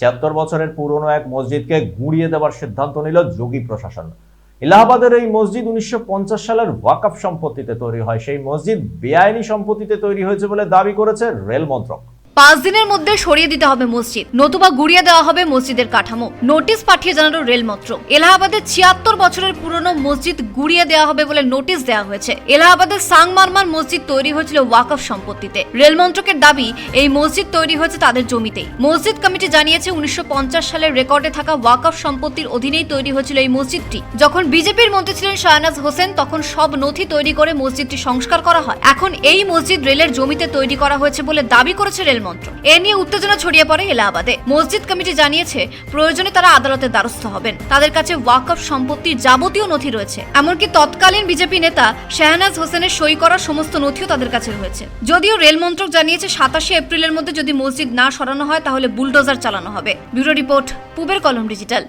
৭৬ বছরের পুরনো এক মসজিদকে গুঁড়িয়ে দেওয়ার সিদ্ধান্ত নিল যোগী প্রশাসন। এলাহাবাদের এই মসজিদ ১৯৫০ সালের ওয়াকফ সম্পত্তিতে তৈরি হয়। সেই মসজিদ বেআইনি সম্পত্তিতে তৈরি হয়েছে বলে দাবি করেছে রেল মন্ত্রক। 5 দিনের মধ্যে সরিয়ে দিতে হবে মসজিদ, নতুবা গুড়িয়ে দেওয়া হবে মসজিদের কাঠামো। নোটিশ পাঠিয়ে জানালো রেল মন্ত্রক। এলাহাবাদের ৭৬ বছরের পুরনো মসজিদ গুড়িয়ে দেওয়া হবে বলে নোটিশ দেওয়া হয়েছে। এলাহাবাদের সাংমারমার মসজিদ তৈরি হয়েছিল ওয়াকফ সম্পত্তিতে। রেল মন্ত্রকের দাবি এই মসজিদ তৈরি হয়েছে তাদের জমিতেই। মসজিদ কমিটি জানিয়েছে ১৯৫০ সালের রেকর্ডে থাকা ওয়াকফ সম্পত্তির অধীনেই তৈরি হয়েছিল এই মসজিদটি। যখন বিজেপির মন্ত্রী ছিলেন শাহনাজ হোসেন তখন সব নথি তৈরি করে মসজিদটি সংস্কার করা হয়। এখন এই মসজিদ রেলের জমিতে তৈরি করা হয়েছে বলে দাবি করেছে রেল মন্ত্রক। এ নিয়ে উত্তেজনা ছড়িয়ে পড়ে এলাহাবাদে। মসজিদ কমিটি জানিয়েছে প্রয়োজনে তারা আদালতের দ্বারস্থ হবেন। তাদের কাছে ওয়াকফ সম্পত্তির যাবতীয় নথি রয়েছে, এমনকি তৎকালীন বিজেপি নেতা শাহনাজ হোসেনের সই করা সমস্ত নথিও তাদের কাছে রয়েছে। যদিও রেল মন্ত্রক জানিয়েছে ২৭শে এপ্রিলের মধ্যে যদি মসজিদ না সরানো হয় তাহলে বুলডোজার চালানো হবে। ব্যুরো রিপোর্ট, পূবের কলম ডিজিটাল।